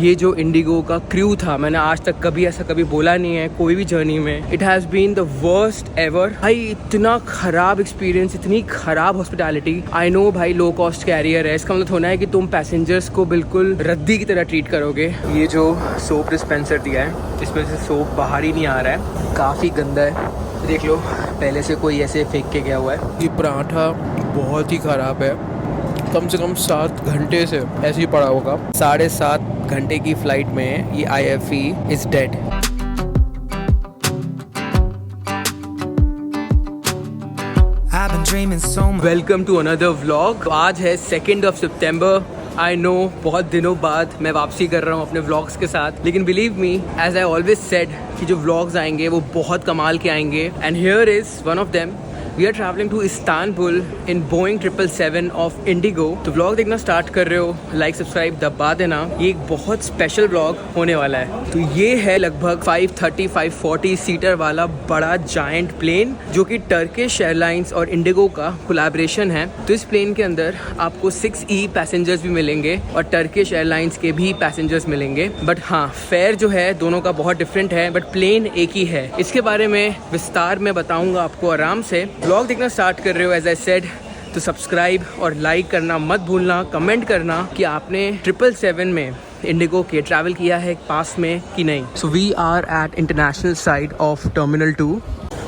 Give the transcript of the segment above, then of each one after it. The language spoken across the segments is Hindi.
ये जो इंडिगो का क्रू था, मैंने आज तक कभी ऐसा कभी बोला नहीं है कोई भी जर्नी में। It has been the worst ever भाई, इतना खराब एक्सपीरियंस, इतनी खराब हॉस्पिटैलिटी। आई नो भाई लो कॉस्ट कैरियर है, इसका मतलब होना है कि तुम पैसेंजर्स को बिल्कुल रद्दी की तरह ट्रीट करोगे। ये जो सोप डिस्पेंसर दिया है इसमें से सोप बाहर ही नहीं आ रहा है, काफ़ी गंदा है। देख लो पहले से कोई ऐसे फेंक के गया हुआ है। ये पराठा बहुत ही ख़राब है, कम से कम 7 घंटे से ऐसे ही पड़ा होगा। 7.5 घंटे की फ्लाइट में ये IFE is dead. Welcome to another vlog. आज है 2 सितंबर। आई नो बहुत दिनों बाद मैं वापसी कर रहा हूँ अपने व्लॉग्स के साथ, लेकिन believe me as I always said कि जो व्लॉग्स आएंगे वो बहुत कमाल के आएंगे। And here is one of them. We are travelling to Istanbul in Boeing 777 of IndiGo. तो व्लॉग देखना स्टार्ट कर रहे हो, लाइक सब्सक्राइब दबा देना। ये एक बहुत स्पेशल व्लॉग होने वाला है। तो ये है लगभग 530-540 सीटर वाला बड़ा जायंट प्लेन, जो कि टर्किश एयरलाइंस और इंडिगो का कोलैबोरेशन है। तो इस प्लेन के अंदर आपको 6E पैसेंजर्स भी मिलेंगे और टर्किश एयरलाइंस के भी पैसेंजर्स मिलेंगे। बट हाँ, फेयर जो है दोनों का बहुत डिफरेंट है, बट प्लेन एक ही है। इसके बारे में विस्तार में बताऊंगा आपको आराम से। व्लॉग देखना स्टार्ट कर रहे हो एज आई सेड तो सब्सक्राइब और लाइक करना मत भूलना। कमेंट करना कि आपने 777 में इंडिगो के ट्रैवल किया है पास में कि नहीं। So we are at international side of terminal 2।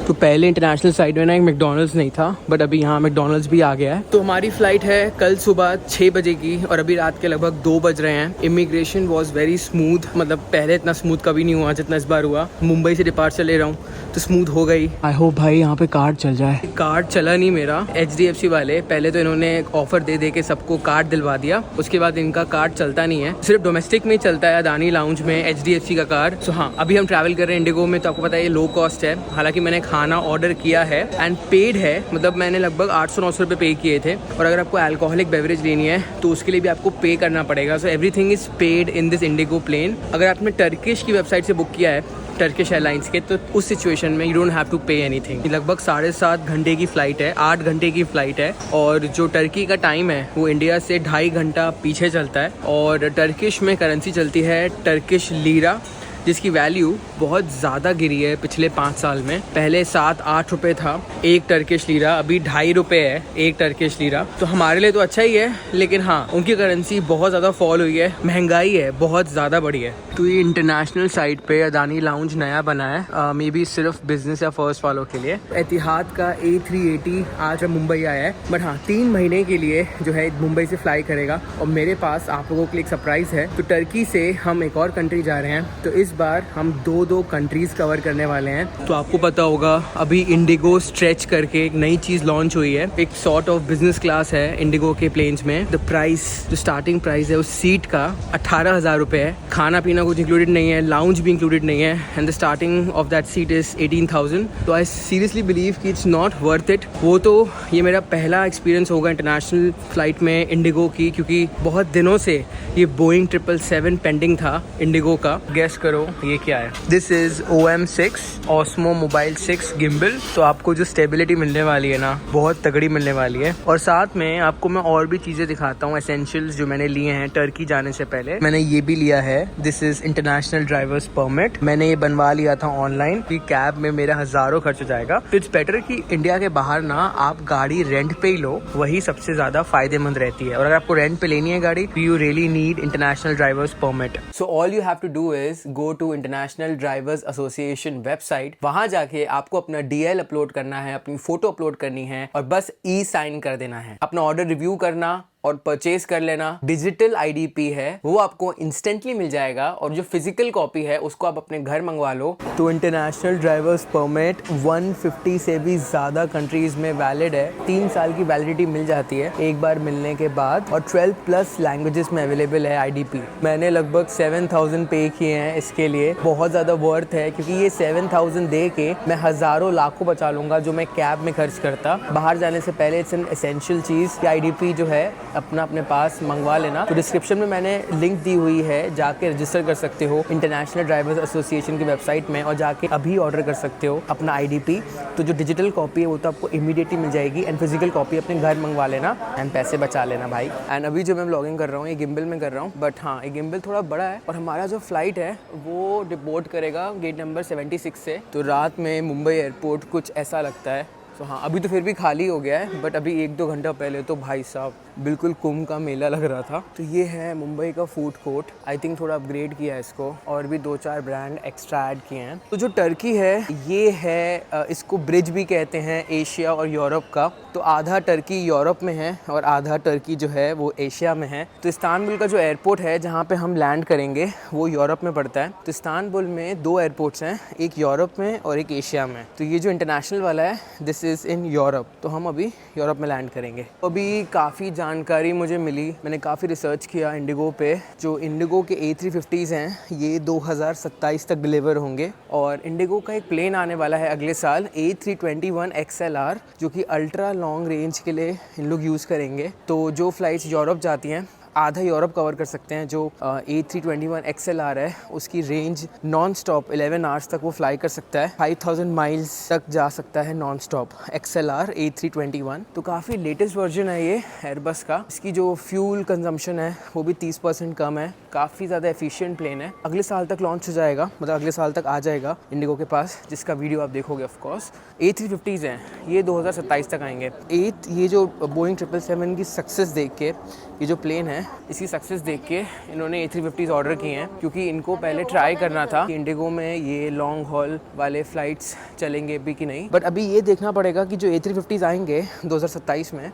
तो पहले इंटरनेशनल साइड में ना एक मैकडॉनल्ड्स नहीं था, बट अभी यहाँ मैकडॉनल्ड्स भी आ गया है। तो हमारी फ्लाइट है कल सुबह 6 बजे की और अभी रात के लगभग 2 बज रहे हैं। इमिग्रेशन वॉज वेरी स्मूथ, मतलब पहले इतना स्मूथ कभी नहीं हुआ जितना इस बार हुआ। मुंबई से डिपार्चर ले रहा हूँ तो स्मूथ हो गई। आई होप भाई यहाँ पे कार्ड चल जाए। कार्ड चला नहीं मेरा। HDFC वाले पहले तो इन्होंने एक ऑफर दे के सबको कार्ड दिलवा दिया, उसके बाद इनका कार्ड चलता नहीं है, सिर्फ डोमेस्टिक में चलता है अदानी लाउंज में HDFC का कार्ड। सो हाँ, अभी हम ट्रैवल कर रहे हैं इंडिगो में। तो आपको पता है ये लो कॉस्ट है। हालांकि मैंने खाना ऑर्डर किया है एंड पेड है, मतलब मैंने लगभग 800-900 रुपये पे किए थे। और अगर आपको अल्कोहलिक बेवरेज लेनी है तो उसके लिए भी आपको पे करना पड़ेगा। So everything is paid in this IndiGo plane. अगर आपने टर्किश की वेबसाइट से बुक किया है, टर्किश एयरलाइंस के, तो उस सिचुएशन में you don't have to pay anything. लगभग 7.5 घंटे की फ़्लाइट है, 8 घंटे की फ़्लाइट है। और जो टर्की का टाइम है वो इंडिया से 2.5 घंटा पीछे चलता है। और टर्किश में करेंसी चलती है टर्किश लीरा, जिसकी वैल्यू बहुत ज़्यादा गिरी है पिछले 5 साल में। पहले 7-8 रुपये था एक टर्किश लीरा, अभी 2.5 रुपये है एक टर्किश लीरा। तो हमारे लिए तो अच्छा ही है, लेकिन हाँ उनकी करेंसी बहुत ज़्यादा फॉल हुई है, महंगाई है बहुत ज़्यादा बढ़ी है। तो ये इंटरनेशनल साइट पे अदानी लाउंज नया बना है, मे बी सिर्फ बिजनेस या फर्स्ट वालों के लिए। एतिहाद का A380 आज मुंबई आया है, बट हाँ 3 महीने के लिए जो है मुंबई से फ्लाई करेगा। और मेरे पास आप लोगों के लिए एक सरप्राइज़ है। तो टर्की से हम एक और कंट्री जा रहे हैं, तो इस बार हम 2 कंट्रीज कवर करने वाले हैं। तो आपको पता होगा अभी इंडिगो स्ट्रेच करके एक नई चीज़ लॉन्च हुई है, एक सॉर्ट ऑफ बिजनेस क्लास है इंडिगो के प्लेन्स में। द प्राइस, जो स्टार्टिंग प्राइस है उस सीट का 18,000 रुपये है। खाना पीना कुछ इंक्लूडेड नहीं है, लाउंज भी इंक्लूडेड नहीं है, and the starting of that seat is 18,000। तो आई सीरियसली बिलीव कि इट्स नॉट वर्थ इट। वो तो ये मेरा पहला एक्सपीरियंस होगा इंटरनेशनल फ्लाइट में इंडिगो की, क्योंकि बहुत दिनों से ये बोइंग 777 पेंडिंग था इंडिगो का। गेस करो ये क्या है? This is OM6 osmo mobile 6 gimbal. तो आपको जो स्टेबिलिटी मिलने वाली है ना, बहुत तगड़ी मिलने वाली है। और साथ में आपको मैं और भी चीजें दिखाता हूँ, एसेंशियल्स जो मैंने लिए हैं टर्की जाने से पहले। मैंने ये भी लिया है, this is international drivers permit. मैंने ये बनवा लिया था ऑनलाइन, कि कैब में मेरा हजारों खर्च हो जाएगा। तो इट्स बेटर कि इंडिया के बाहर ना आप गाड़ी रेंट पे ही लो, वही सबसे ज्यादा फायदेमंद रहती है। और अगर आपको रेंट पे लेनी है गाड़ी, you really need international drivers permit. So all you have to do is go to international drivers association website. वहां जाके आपको अपना DL अपलोड करना है, अपनी फोटो अपलोड करनी है और बस साइन कर देना है। अपना ऑर्डर रिव्यू करना और परचेज कर लेना। डिजिटल IDP है वो आपको इंस्टेंटली मिल जाएगा, और जो फिजिकल कॉपी है उसको आप अपने घर मंगवा लो। तो इंटरनेशनल ड्राइवर्स परमिट 150 से भी ज़्यादा कंट्रीज में वैलिड है। 3 साल की वैलिडिटी मिल जाती है एक बार मिलने के बाद, और 12+ लैंग्वेजेस में अवेलेबल है IDP। मैंने लगभग 7,000 पे किए हैं इसके लिए। बहुत ज़्यादा वर्थ है, क्योंकि ये 7,000 दे के मैं हज़ारों लाखों बचा लूँगा जो मैं कैब में खर्च करता। बाहर जाने से पहले इट्स एन एसेंशियल चीज़ कि IDP जो है अपना अपने पास मंगवा लेना। तो डिस्क्रिप्शन में मैंने लिंक दी हुई है, जाके रजिस्टर कर सकते हो इंटरनेशनल ड्राइवर्स एसोसिएशन की वेबसाइट में और जाके अभी ऑर्डर कर सकते हो अपना IDP। तो जो डिजिटल कॉपी है वो तो आपको इमीडिएटली मिल जाएगी एंड फिजिकल कॉपी अपने घर मंगवा लेना एंड पैसे बचा लेना भाई। एंड अभी जो मैं व्लॉगिंग कर रहा हूँ ये गिम्बल में कर रहा हूँ, बट हाँ ये गिम्बल थोड़ा बड़ा है और हमारा जो फ्लाइट है वो डिपोर्ट करेगा गेट नंबर 76 से। तो रात में मुंबई एयरपोर्ट कुछ ऐसा लगता है। तो हाँ अभी तो फिर भी खाली हो गया है, बट अभी 1-2 घंटा पहले तो भाई साहब बिल्कुल कुंभ का मेला लग रहा था। तो ये है मुंबई का फूड कोर्ट। आई थिंक थोड़ा अपग्रेड किया है इसको और भी 2-4 ब्रांड एक्स्ट्रा ऐड किए हैं। तो जो टर्की है ये है, इसको ब्रिज भी कहते हैं एशिया और यूरोप का। तो आधा टर्की यूरोप में है और आधा टर्की जो है वो एशिया में है। तो इस्तांबुल का जो एयरपोर्ट है जहाँ पे हम लैंड करेंगे वो यूरोप में पड़ता है। तो इस्तांबुल में 2 एयरपोर्ट्स हैं, एक यूरोप में और एक एशिया में। तो ये जो इंटरनेशनल वाला है दिस इज़ इन यूरोप। तो हम अभी यूरोप में लैंड करेंगे। अभी काफ़ी जानकारी मुझे मिली, मैंने काफ़ी रिसर्च किया इंडिगो पे। जो इंडिगो के A350s हैं ये 2027 तक डिलीवर होंगे और इंडिगो का एक प्लेन आने वाला है अगले साल A321 XLR, जो कि अल्ट्रा लॉन्ग रेंज के लिए इन लोग यूज़ करेंगे। तो जो फ़्लाइट्स यूरोप जाती हैं आधा यूरोप कवर कर सकते हैं। जो A321 XLR है उसकी रेंज नॉन स्टॉप 11 आवर्स तक वो फ्लाई कर सकता है, 5000 माइल्स तक जा सकता है नॉन स्टॉप XLR A321। तो काफ़ी लेटेस्ट वर्जन है ये एयरबस का। इसकी जो फ्यूल कंजम्पशन है वो भी 30% कम है, काफ़ी ज़्यादा एफिशिएंट प्लेन है। अगले साल तक लॉन्च हो जाएगा, मतलब अगले साल तक आ जाएगा इंडिगो के पास, जिसका वीडियो आप देखोगे ऑफकोर्स। A350s हैं ये 2027 तक आएंगे। ये जो बोइंग 777 की सक्सेस देख के, ये जो प्लेन है इसकी सक्सेस देख के इन्होंने A350s ऑर्डर किए हैं, क्योंकि इनको पहले ट्राई करना था कि इंडिगो में ये लॉन्ग हॉल वाले फ़्लाइट्स चलेंगे भी कि नहीं। बट अभी ये देखना पड़ेगा कि जो A350s आएंगे 2027 में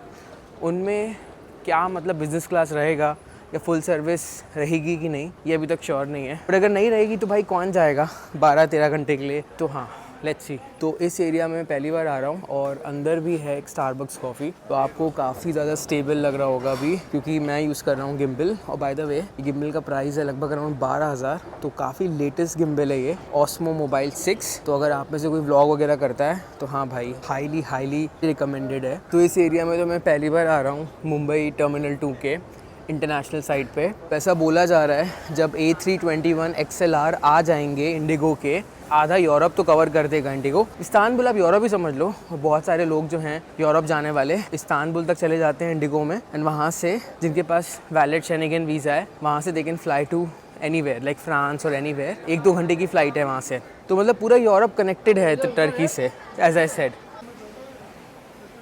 उनमें क्या मतलब बिज़नेस क्लास रहेगा या फुल सर्विस रहेगी कि नहीं, ये अभी तक श्योर नहीं है। बट अगर नहीं रहेगी तो भाई कौन जाएगा 12-13 घंटे के लिए। तो हाँ लेट्स सी। तो इस एरिया में पहली बार आ रहा हूँ और अंदर भी है एक स्टारबक्स कॉफ़ी। तो आपको काफ़ी ज़्यादा स्टेबल लग रहा होगा अभी, क्योंकि मैं यूज़ कर रहा हूँ गिम्बल। और बाय द वे गिम्बल का प्राइस है लगभग अराउंड 12,000। तो काफ़ी लेटेस्ट गिम्बल है ये, Osmo Mobile 6। तो अगर आप में से कोई व्लॉग वगैरह करता है तो हाँ भाई हाईली रिकमेंडेड है। तो इस एरिया में तो मैं पहली बार आ रहा हूँ मुंबई टर्मिनल 2 के इंटरनेशनल साइट पे। ऐसा बोला जा रहा है जब A321 XLR आ जाएंगे इंडिगो के, आधा यूरोप तो कवर कर देगा इंडिगो। इस्तांबुल आप यूरोप ही समझ लो। बहुत सारे लोग जो हैं यूरोप जाने वाले इस्तांबुल तक चले जाते हैं इंडिगो में, एंड वहाँ से जिनके पास वैलिड शेंगेन वीज़ा है वहाँ से they can fly to anywhere like France और एनीवेयर। 1-2 घंटे की फ़्लाइट है वहाँ से। तो मतलब पूरा यूरोप कनेक्टेड है टर्की से, एज आई सेड।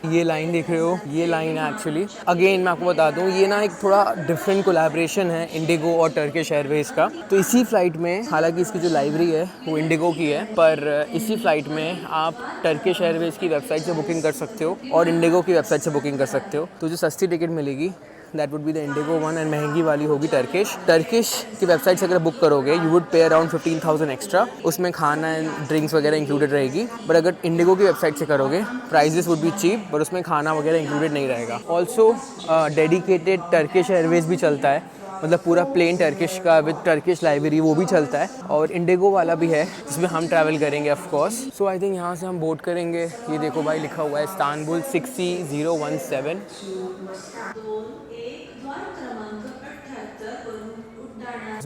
ये लाइन देख रहे हो, ये लाइन है एक्चुअली। अगेन मैं आपको बता दूं ये ना एक थोड़ा डिफरेंट कोलैबोरेशन है इंडिगो और टर्किश एयरवेज का। तो इसी फ्लाइट में, हालांकि इसकी जो लाइब्रेरी है वो इंडिगो की है, पर इसी फ्लाइट में आप टर्किश एयरवेज की वेबसाइट से बुकिंग कर सकते हो और इंडिगो की वेबसाइट से बुकिंग कर सकते हो। तो जो सस्ती टिकट मिलेगी that would be the Indigo one and महंगी वाली होगी टर्किश की वेबसाइट से अगर बुक करोगे you would pay around 15,000 extra. उसमें खाना एंड ड्रिंक्स वगैरह इंक्लूडेड रहेगी। बट अगर इंडिगो की वेबसाइट से करोगे prices would be cheap, but उसमें खाना वगैरह इंक्लूडेड नहीं रहेगा। ऑल्सो डेडिकेटेड टर्किश एयरवेज भी चलता है, मतलब पूरा प्लेन टर्किश का विद टर्किश लाइब्रेरी वो भी चलता है। और इंडिगो वाला भी है जिसमें हम ट्रैवल करेंगे of course. So I think यहाँ से हम बोट करेंगे। ये देखो भाई लिखा हुआ है इस्तांबुल 6C017।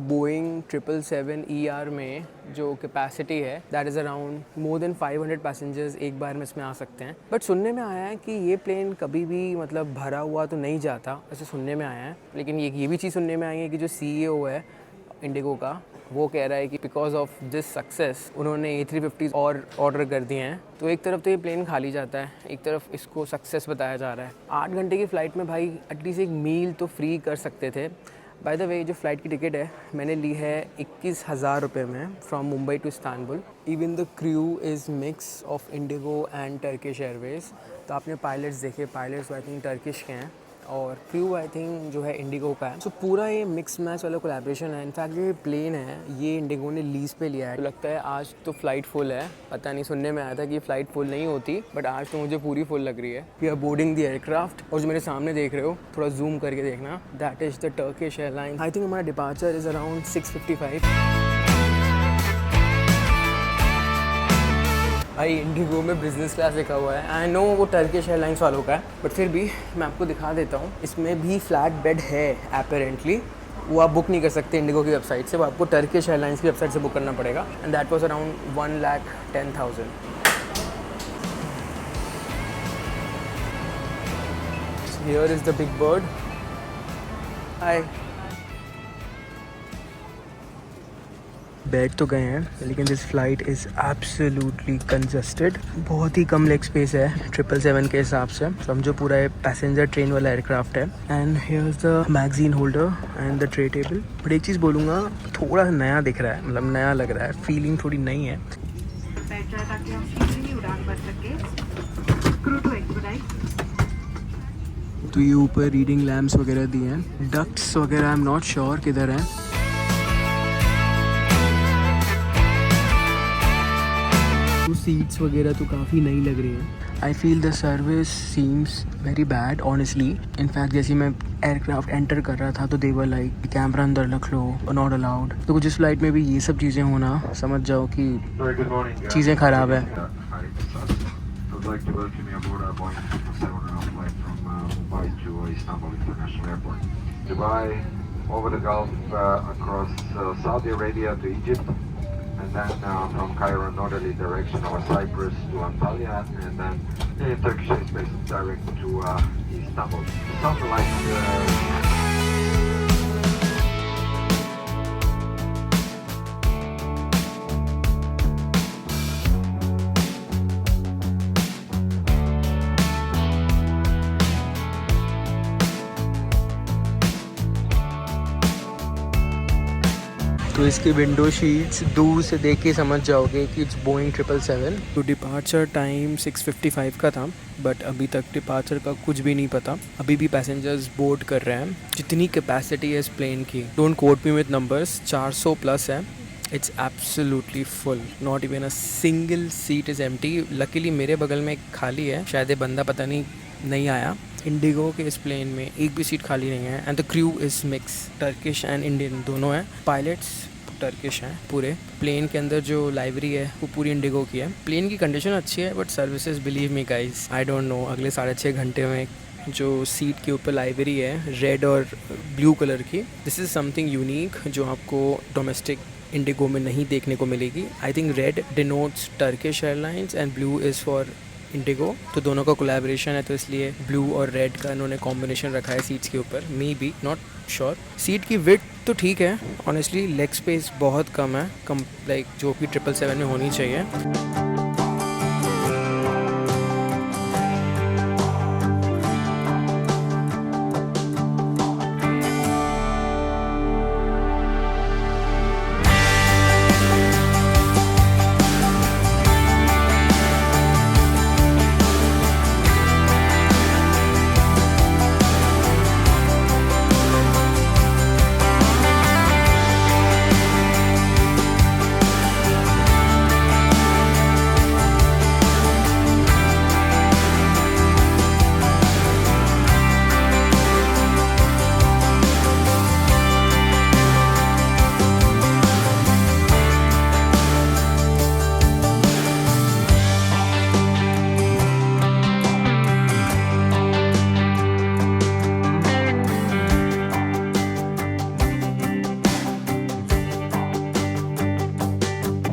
बोइंग 777ER में जो कैपेसिटी है that is around more than 500 passengers एक बार में इसमें आ सकते हैं। बट सुनने में आया है कि ये प्लेन कभी भी मतलब भरा हुआ तो नहीं जाता, ऐसे सुनने में आया है। लेकिन ये भी चीज़ सुनने में आई है कि जो CEO है इंडिगो का वो कह रहा है कि बिकॉज ऑफ दिस सक्सेस उन्होंने A350 और ऑर्डर कर दिए हैं। तो एक तरफ तो ये प्लेन खाली जाता है, एक तरफ इसको सक्सेस बताया जा रहा है। 8 घंटे की फ़्लाइट में भाई एटलीस्ट एक मील तो फ्री कर सकते थे। बाय द वे जो फ़्लाइट की टिकट है मैंने ली है 21,000 रुपये में from Mumbai to Istanbul. Even the crew is mix of IndiGo and Turkish Airways. तो आपने पायलट्स देखे, पायलट्स आई थिंक टर्किश के हैं और क्रू आई थिंक जो है इंडिगो का है। सो पूरा ये मिक्स मैच वाला कोलैबोरेशन है। इनफैक्ट जो ये प्लेन है ये इंडिगो ने लीज पे लिया है। तो लगता है आज तो फ़्लाइट फुल है, पता नहीं, सुनने में आया था कि फ़्लाइट फुल नहीं होती, बट आज तो मुझे पूरी फुल लग रही है। We are boarding the aircraft. और जो मेरे सामने देख रहे हो थोड़ा जूम करके देखना, that is the Turkish airline. I think हमारा डिपार्चर इज़ अराउंड 6:55। भाई इंडिगो में बिजनेस क्लास लिखा हुआ है। आई नो वो टर्किश एयरलाइंस वालों का है, बट फिर भी मैं आपको दिखा देता हूँ। इसमें भी फ्लैट बेड है अपेरेंटली। वो आप बुक नहीं कर सकते इंडिगो की वेबसाइट से, वो आपको टर्किश एयरलाइंस की वेबसाइट से बुक करना पड़ेगा। And that was around 1,10,000। Here is the big bird. Hi. बैठ तो गए हैं लेकिन this flight is absolutely congested. बहुत ही कम लेग स्पेस है 777 के हिसाब से। समझो पूरा ये पैसेंजर ट्रेन वाला एयरक्राफ्ट है। And here is the magazine holder and the tray table. But एक चीज़ बोलूँगा, थोड़ा नया दिख रहा है, मतलब नया लग रहा है, फीलिंग थोड़ी नई है। बैठ जाए ताकि हम सीधे उड़ान भर सके। Crew to expedite. तो ये ऊपर रीडिंग लैम्प्स वगैरह दिए हैं। डक्ट्स वगैरह आई एम नॉट श्योर किधर हैं। सीट्स वगैरह तो काफ़ी नई लग रही हैं। I feel the service seems very bad honestly. In fact जैसे मैं एयरक्राफ्ट एंटर कर रहा था तो दे वर लाइक कैमरा अंदर रख लो, नॉट अलाउड। तो कुछ इस फ्लाइट में भी ये सब चीज़ें होना, समझ जाओ कि चीज़ें ख़राब है। And then from Cairo northerly direction over Cyprus to Antalya, and then Turkish Airways direct to Istanbul. Something like तो इसकी विंडो शीट्स दूर से देख के समझ जाओगे कि इट्स बोइंग 777। तो डिपार्चर टाइम 6:55 का था, बट अभी तक डिपार्चर का कुछ भी नहीं पता। अभी भी पैसेंजर्स बोर्ड कर रहे हैं। जितनी कैपेसिटी है इस प्लेन की, don't quote me with numbers, 400 plus है। It's absolutely full, not even a single seat is empty. Luckily मेरे बगल में एक खाली है, शायद ये बंदा पता नहीं आया। इंडिगो के इस प्लेन में एक भी सीट खाली नहीं है। And the crew is mix, Turkish and Indian दोनों हैं। पायलट्स टर्किश हैं पूरे। प्लेन के अंदर जो लाइब्रेरी है वो पूरी इंडिगो की है। प्लेन की कंडीशन अच्छी है, but services believe me guys, I don't know अगले 6.5 घंटे में जो सीट के ऊपर लाइब्रेरी है रेड और ब्लू कलर की, दिस इज़ समथिंग यूनिक जो आपको डोमेस्टिक इंडिगो में नहीं देखने को मिलेगी। I think red denotes Turkish airlines and blue is for Indigo. तो दोनों का कोलैबोरेशन है, तो इसलिए ब्लू और रेड का इन्होंने कॉम्बिनेशन रखा है सीट्स के ऊपर। May be, not sure. Seat की विड्थ तो ठीक है ऑनेस्टली, लेग स्पेस बहुत कम है, कम लाइक जो कि 777 में होनी चाहिए।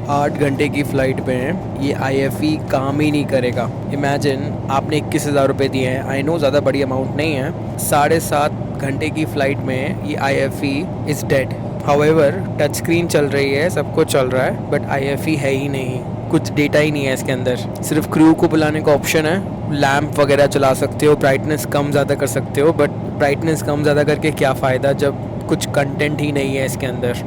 आठ घंटे की फ़्लाइट पे हैं, ये IFE काम ही नहीं करेगा। इमेजिन आपने 21,000 रुपये दिए हैं। आई नो ज़्यादा बड़ी अमाउंट नहीं है। 7.5 घंटे की फ़्लाइट में ये IFE is dead. However touch screen चल रही है, सब कुछ चल रहा है, बट IFE है ही नहीं, कुछ डेटा ही नहीं है इसके अंदर। सिर्फ क्रू को बुलाने का ऑप्शन है, लैम्प वगैरह चला सकते हो, ब्राइटनेस कम ज़्यादा कर सकते हो, बट ब्राइटनेस कम ज़्यादा करके क्या फ़ायदा जब कुछ कंटेंट ही नहीं है इसके अंदर।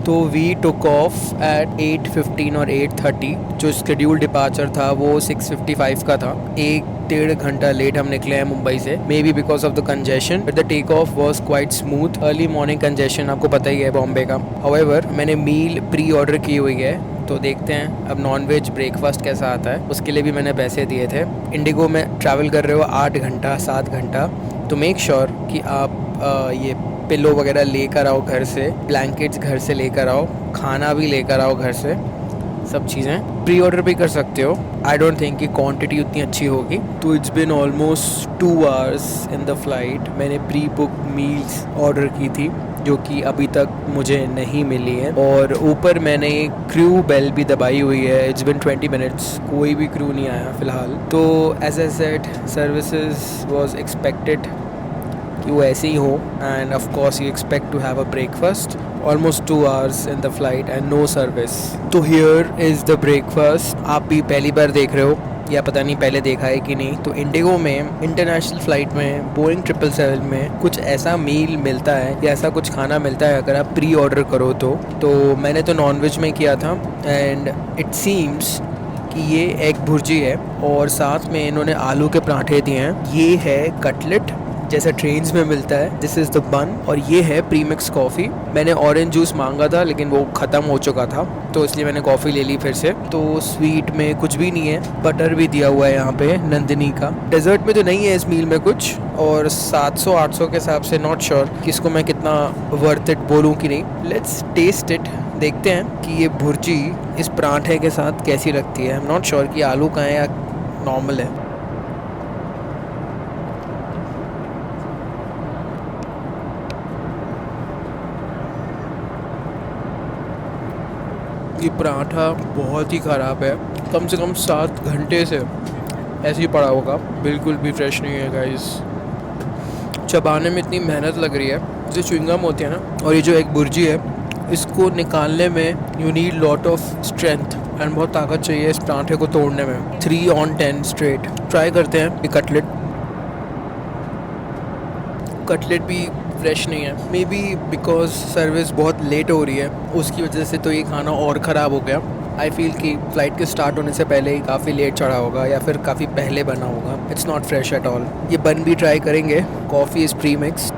तो वी टुक ऑफ एट 8:15 और 8:30। जो शेड्यूल डिपार्चर था वो 6:55 का था। 1-1.5 घंटा लेट हम निकले हैं मुंबई से, maybe because of the congestion, but the take off was quite smooth. Early morning congestion आपको पता ही है बॉम्बे का। हाउएवर मैंने मील प्री ऑर्डर की हुई है, तो देखते हैं अब नॉन वेज ब्रेकफास्ट कैसा आता है, उसके लिए भी मैंने पैसे दिए थे। इंडिगो में ट्रैवल कर रहे हो 8 घंटा 7 घंटा, तो मेक श्योर कि आप ये पिलो वगैरह लेकर आओ घर से, ब्लैंकेट्स घर से लेकर आओ, खाना भी लेकर आओ घर से। सब चीज़ें। प्री ऑर्डर भी कर सकते हो, आई डोंट थिंक कि क्वांटिटी उतनी अच्छी होगी। तो it's been almost 2 hours in the flight. मैंने प्री बुक मील्स ऑर्डर की थी जो कि अभी तक मुझे नहीं मिली है, और ऊपर मैंने क्रू बेल भी दबाई हुई है। इट्स बिन 20 minutes, कोई भी क्रू नहीं आया फ़िलहाल। तो as I said, services was expected कि वो ऐसे ही हो, and of course you expect to have a breakfast. Almost 2 hours in the flight and no service. तो हियर इज़ द ब्रेकफास्ट। आप भी पहली बार देख रहे हो या पता नहीं पहले देखा है कि नहीं, तो इंडिगो में इंटरनेशनल फ़्लाइट में बोइंग 777 में कुछ ऐसा मील मिलता है या ऐसा कुछ खाना मिलता है अगर आप प्री ऑर्डर करो तो मैंने तो नॉनवेज में किया था, एंड इट सीम्स कि ये एग भुर्जी है और साथ में इन्होंने आलू के पराठे दिए हैं। ये है कटलेट जैसा ट्रेन्स में मिलता है, दिस इज़ द बन, और ये है प्रीमिक्स कॉफ़ी। मैंने ऑरेंज जूस मांगा था लेकिन वो ख़त्म हो चुका था, तो इसलिए मैंने कॉफ़ी ले ली फिर से। तो स्वीट में कुछ भी नहीं है, बटर भी दिया हुआ है यहाँ पे नंदिनी का। डेजर्ट में तो नहीं है इस मील में कुछ, और 700-800 के हिसाब से नॉट श्योर कि इसको मैं कितना वर्थ इट बोलूँ कि नहीं। लेट्स टेस्ट इट, देखते हैं कि ये भुर्जी इस पराठे के साथ कैसी लगती है। आई एम नॉट श्योर कि आलू का है या नॉर्मल है। ये पराठा बहुत ही ख़राब है, कम से कम 7 घंटे से ऐसे ही पड़ा होगा, बिल्कुल भी फ्रेश नहीं है गाइस। चबाने में इतनी मेहनत लग रही है, जैसे च्युइंगम होती है ना, और ये जो एक भुर्जी है इसको निकालने में you need lot of strength and बहुत ताकत चाहिए इस पराठे को तोड़ने में। 3 on 10 स्ट्रेट। ट्राई करते हैं ये कटलेट भी फ्रेश नहीं है, मे बी बिकॉज सर्विस बहुत लेट हो रही है उसकी वजह से, तो ये खाना और ख़राब हो गया। आई फील कि फ़्लाइट के स्टार्ट होने से पहले ही काफ़ी लेट चढ़ा होगा या फिर काफ़ी पहले बना होगा। It's not fresh at all. ये बन भी ट्राई करेंगे। Coffee is pre mix.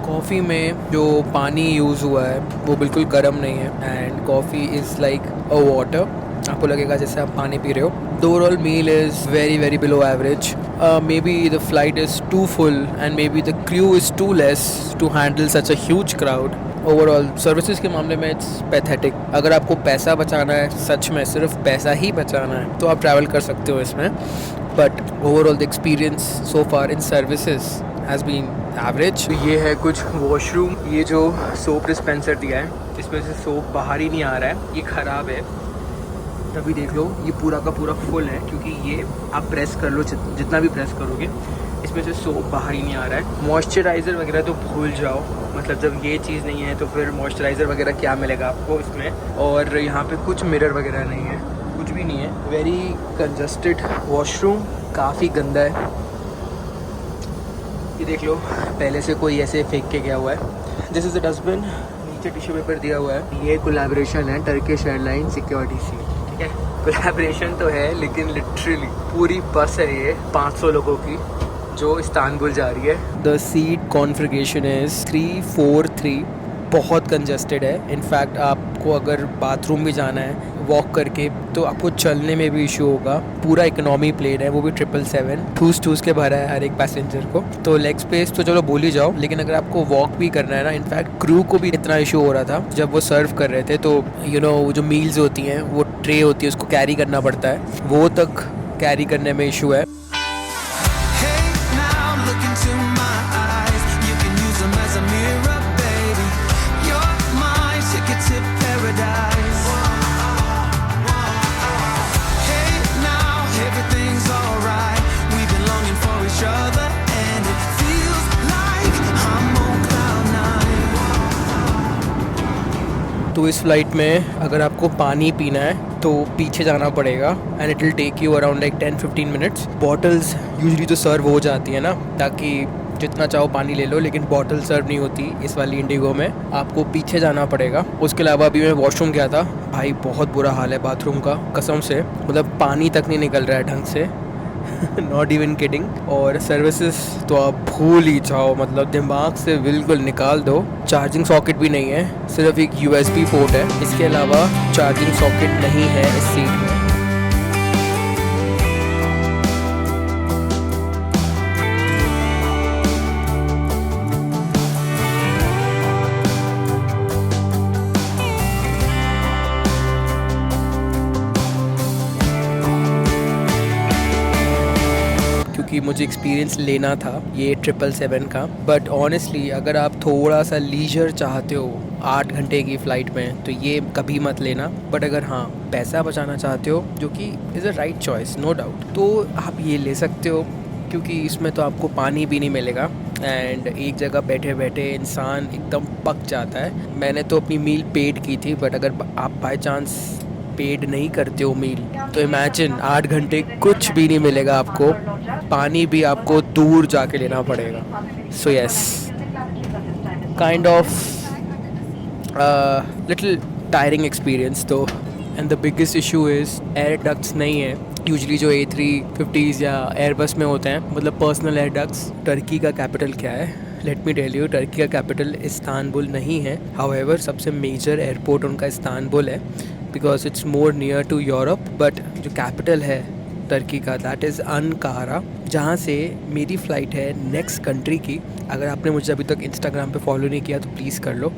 Coffee में जो पानी यूज़ हुआ है वो बिल्कुल गर्म नहीं है, and coffee is like a water, आपको लगेगा जैसे आप पानी पी रहे हो। The overall meal is very below average. Maybe the flight is too full and maybe the crew is too less to handle such a huge crowd. Overall services के मामले में इट्स पैथेटिक। अगर आपको पैसा बचाना है, सच में सिर्फ पैसा ही बचाना है, तो आप ट्रैवल कर सकते हो इसमें, but overall the experience so far in services has been average. ये है कुछ वॉशरूम, ये जो सोप डिस्पेंसर दिया है इसमें से सोप बाहर ही नहीं आ रहा है, ये ख़राब है। तभी देख लो ये पूरा का पूरा फुल है, क्योंकि ये आप प्रेस कर लो, जितना भी प्रेस करोगे इसमें से सोप बाहर ही नहीं आ रहा है। मॉइस्चराइज़र वगैरह तो भूल जाओ, मतलब जब ये चीज़ नहीं है तो फिर मॉइस्चराइज़र वगैरह क्या मिलेगा आपको इसमें। और यहाँ पे कुछ मिरर वगैरह नहीं है, कुछ भी नहीं है। वेरी कंजस्टेड वॉशरूम, काफ़ी गंदा है। ये देख लो पहले से कोई ऐसे फेंक के गया हुआ है। दिस इज़ द डस्टबिन, नीचे टिश्यू पेपर दिया हुआ है। ये कोलैबोरेशन है टर्किश एयरलाइन सिक्योरिटी सी, ठीक है। कोलैबोरेशन तो है लेकिन लिटरली पूरी बस है ये 500 लोगों की जो इस्तांबुल जा रही है। द सीट कॉन्फ़िगरेशन इज़ 3-4-3, बहुत कंजस्टेड है। इनफैक्ट आपको अगर बाथरूम भी जाना है वॉक करके तो आपको चलने में भी इशू होगा। पूरा इकोनॉमी प्लेन है, वो भी 777, ठूस के भरा है हर एक पैसेंजर को। तो लेग स्पेस तो चलो भूल ही जाओ, लेकिन अगर आपको वॉक भी करना है ना, इनफैक्ट क्रू को भी इतना इशू हो रहा था जब वो सर्व कर रहे थे, तो यू नो जो मील्स होती हैं वो ट्रे होती है उसको कैरी करना पड़ता है, वो तक कैरी करने में इशू है। तो इस फ्लाइट में अगर आपको पानी पीना है तो पीछे जाना पड़ेगा, and it will take you around like 10-15 minutes. Bottles usually तो सर्व हो जाती है ना, ताकि जितना चाहो पानी ले लो, लेकिन बॉटल सर्व नहीं होती इस वाली इंडिगो में, आपको पीछे जाना पड़ेगा। उसके अलावा अभी मैं वॉशरूम गया था, भाई बहुत बुरा हाल है बाथरूम का, कसम से, मतलब पानी तक नहीं निकल रहा है ढंग से। Not even kidding. और सर्विसेज तो आप भूल ही जाओ, मतलब दिमाग से बिल्कुल निकाल दो। चार्जिंग सॉकेट भी नहीं है, सिर्फ एक USB पोर्ट है, इसके अलावा चार्जिंग सॉकेट नहीं है इस सीट में। मुझे एक्सपीरियंस लेना था ये 777 का। बट ऑनेस्टली अगर आप थोड़ा सा लीजर चाहते हो 8 घंटे की फ़्लाइट में तो ये कभी मत लेना। बट अगर हाँ पैसा बचाना चाहते हो, जो कि is a right choice no doubt, तो आप ये ले सकते हो, क्योंकि इसमें तो आपको पानी भी नहीं मिलेगा एंड एक जगह बैठे बैठे इंसान एकदम पक जाता है। मैंने तो अपनी मील पेड की थी, बट अगर आप बाय चांस पेड नहीं करते हो मील तो इमेजिन 8 घंटे कुछ भी नहीं मिलेगा आपको, पानी भी आपको दूर जाके लेना पड़ेगा। So yes, kind of little tiring experience तो। And the biggest issue is air ducts नहीं है यूजली जो A350s या एयरबस में होते हैं, मतलब पर्सनल एयर डक्ट्स। टर्की का कैपिटल क्या है? Let me tell you, Turkey का कैपिटल इस्तांबुल नहीं है। हाउएवर सबसे मेजर एयरपोर्ट उनका इस्तांबुल है because it's more near to Europe. But जो कैपिटल है टर्की का दैट इज़ अंकारा, जहाँ से मेरी फ़्लाइट है नेक्स्ट कंट्री की। अगर आपने मुझे अभी तक इंस्टाग्राम पे फॉलो नहीं किया तो प्लीज़ कर लो।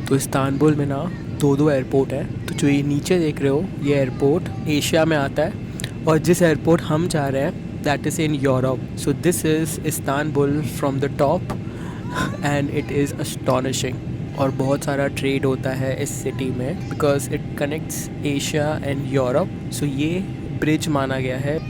तो इस्तांबुल में ना 2 एयरपोर्ट है। तो जो ये नीचे देख रहे हो ये एयरपोर्ट एशिया में आता है, और जिस एयरपोर्ट हम जा रहे हैं that is in Europe. So this is Istanbul from the top and it is astonishing. और बहुत सारा ट्रेड होता है इस सिटी में because it connects Asia and Europe. So ये ब्रिज माना गया है।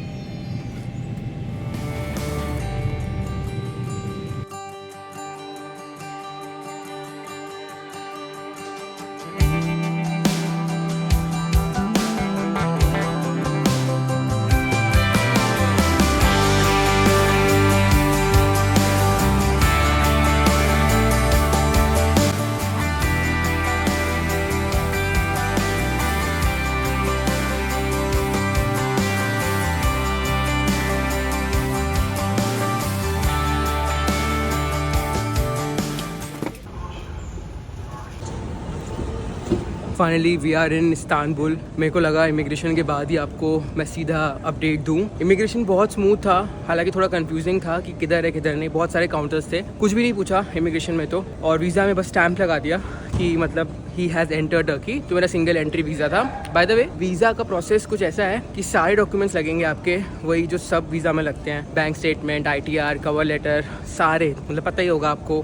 Finally we are in Istanbul. मेरे को लगा इमिग्रेशन के बाद ही आपको मैं सीधा अपडेट दूं। इमिग्रेशन बहुत स्मूथ था, हालांकि थोड़ा कंफ्यूजिंग था कि किधर है किधर नहीं। बहुत सारे काउंटर्स थे, कुछ भी नहीं पूछा इमिग्रेशन में तो। और वीज़ा में बस स्टैंप लगा दिया कि मतलब ही हैज़ एंटर्ड टर्की। तो मेरा सिंगल एंट्री वीज़ा था। बाय द वे वीज़ा का प्रोसेस कुछ ऐसा है कि सारे डॉक्यूमेंट्स लगेंगे आपके, वही जो सब वीज़ा में लगते हैं। Bank statement, ITR, cover letter, सारे, मतलब पता ही होगा आपको,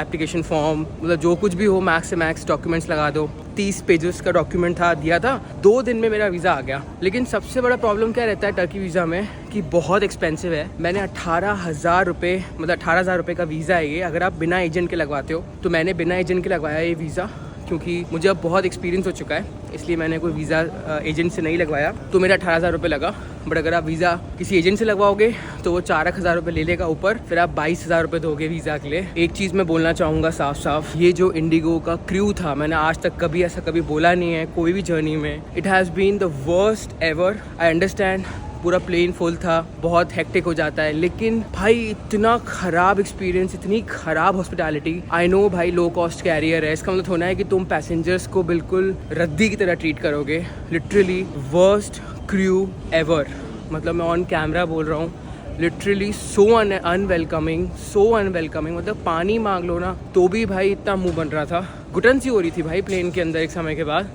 एप्लीकेशन फॉर्म, मतलब जो कुछ भी हो मैक्स से मैक्स डॉक्यूमेंट्स लगा दो। 30 पेजेस का डॉक्यूमेंट था, दिया था। 2 दिन में मेरा वीज़ा आ गया। लेकिन सबसे बड़ा प्रॉब्लम क्या रहता है टर्की वीज़ा में कि बहुत एक्सपेंसिव है। मैंने 18,000 रुपये, मतलब 18,000 रुपये का वीज़ा है ये, अगर आप बिना एजेंट के लगवाते हो। तो मैंने बिना एजेंट के लगवाया ये वीज़ा, क्योंकि मुझे अब बहुत एक्सपीरियंस हो चुका है, इसलिए मैंने कोई वीज़ा एजेंट से नहीं लगवाया। तो मेरा 18,000 रुपये लगा। बट अगर आप वीज़ा किसी एजेंट से लगवाओगे तो वो 4,000 रुपये ले लेगा ऊपर, फिर आप 22,000 रुपये दोगे वीज़ा के लिए। एक चीज़ मैं बोलना चाहूँगा साफ साफ, ये जो इंडिगो का क्रू था, मैंने आज तक कभी ऐसा कभी बोला नहीं है कोई भी जर्नी में। It has been the worst ever. I understand पूरा प्लेन फुल था, बहुत हेक्टिक हो जाता है, लेकिन भाई इतना ख़राब एक्सपीरियंस, इतनी ख़राब हॉस्पिटैलिटी। आई नो भाई लो कॉस्ट कैरियर है, इसका मतलब होना है कि तुम पैसेंजर्स को बिल्कुल रद्दी की तरह ट्रीट करोगे। लिटरली वर्स्ट क्रू एवर, मतलब मैं ऑन कैमरा बोल रहा हूँ। लिटरली सो अनवेलकमिंग, सो अनवेलकमिंग। मतलब पानी मांग लो ना तो भी भाई इतना मुंह बन रहा था, घुटन सी हो रही थी भाई प्लेन के अंदर एक समय के बाद।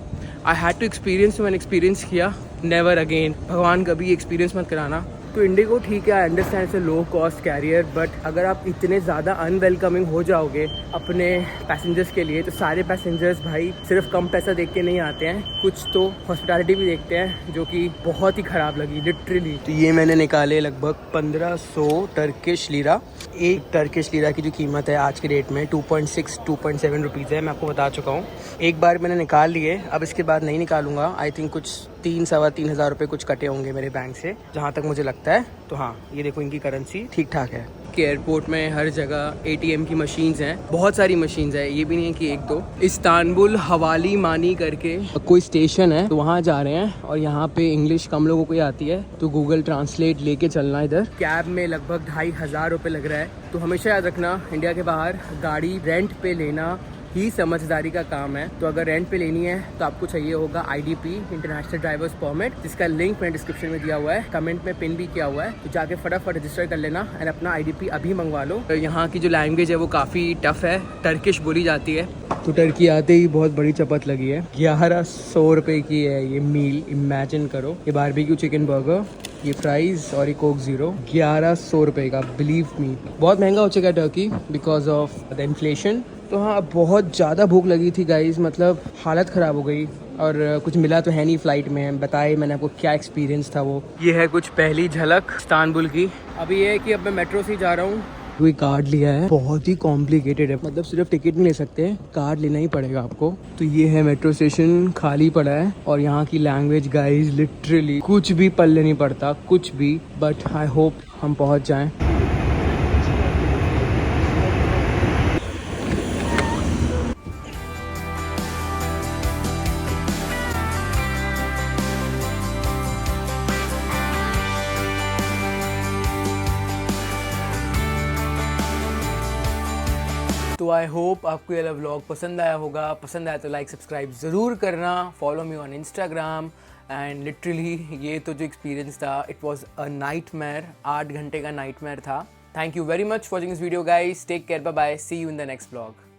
आई हैड टू एक्सपीरियंस, तो मैंने एक्सपीरियंस किया, नेवर अगेन। भगवान कभी एक्सपीरियंस मत कराना। तो इंडिगो ठीक है, I understand it's a low cost carrier, but अगर आप इतने ज़्यादा अनवेलकमिंग हो जाओगे अपने पैसेंजर्स के लिए, तो सारे पैसेंजर्स भाई सिर्फ कम पैसा देख के नहीं आते हैं, कुछ तो हॉस्पिटैलिटी भी देखते हैं, जो कि बहुत ही ख़राब लगी लिटरली। तो ये मैंने निकाले लगभग 1500 टर्किश लीरा। एक टर्किश लीरा की जो कीमत है आज के रेट में 2.7 रुपीज़ है, मैं आपको बता चुका हूँ। एक बार मैंने निकाल लिए, अब इसके बाद नहीं निकालूंगा। आई थिंक कुछ 3-3.25 हज़ार रुपये कुछ कटे होंगे मेरे बैंक से, जहाँ तक मुझे लगता है। तो हाँ, ये देखो इनकी करेंसी ठीक ठाक है। कि एयरपोर्ट में हर जगह ATM की मशीन्स हैं, बहुत सारी मशीन्स हैं, ये भी नहीं है कि एक दो। इस्तांबुल हवाली मानी करके कोई स्टेशन है, तो वहाँ जा रहे हैं, और यहाँ पे इंग्लिश कम लोगों को ही आती है, तो गूगल ट्रांसलेट लेके चलना। इधर कैब में लगभग 2,500 रुपये लग रहा है। तो हमेशा याद रखना, इंडिया के बाहर गाड़ी रेंट पे लेना ही समझदारी का काम है। तो अगर रेंट पे लेनी है तो आपको चाहिए होगा IDP, इंटरनेशनल ड्राइवर्स परमिट, जिसका लिंक मैंने डिस्क्रिप्शन में दिया हुआ है, कमेंट में पिन भी किया हुआ है। तो जाके फटाफट रजिस्टर कर लेना एंड अपना IDP अभी मंगवा लो। तो यहाँ की जो लैंग्वेज है वो काफ़ी टफ है, टर्किश बोली जाती है। तो टर्की आते ही बहुत बड़ी चपत लगी है। 1100 रुपये की है ये मील, इमेजिन करो। ये बारबेक्यू चिकन बर्गर, ये फ्राइज और ये कोक ज़ीरो, 1100 रुपये का। बिलीव मी, बहुत महंगा हो चुका है Turkey because of the inflation. तो हाँ, बहुत ज़्यादा भूख लगी थी गाइस, मतलब हालत ख़राब हो गई और कुछ मिला तो है नहीं फ्लाइट में। बताए मैंने आपको क्या एक्सपीरियंस था वो। ये है कुछ पहली झलक इस्तांबुल की। अभी ये है कि अब मैं मेट्रो से ही जा रहा हूँ। कोई कार्ड लिया है, बहुत ही कॉम्प्लिकेटेड है, मतलब सिर्फ टिकट नहीं ले सकते, कार्ड लेना ही पड़ेगा आपको। तो ये है मेट्रो स्टेशन, खाली पड़ा है और यहाँ की लैंग्वेज गाइस लिटरली कुछ भी पल्ले नहीं पड़ता, कुछ भी। बट आई होप हम पहुँच जाएं। तो आई होप आपको ये व्लॉग पसंद आया होगा। पसंद आया तो लाइक सब्सक्राइब ज़रूर करना। Follow me on Instagram. And literally ये तो जो एक्सपीरियंस था, इट वॉज अ नाइटमेयर। 8 घंटे का नाइटमेयर था। Thank you very much for watching this video guys. Take care, bye bye, see you in the next vlog.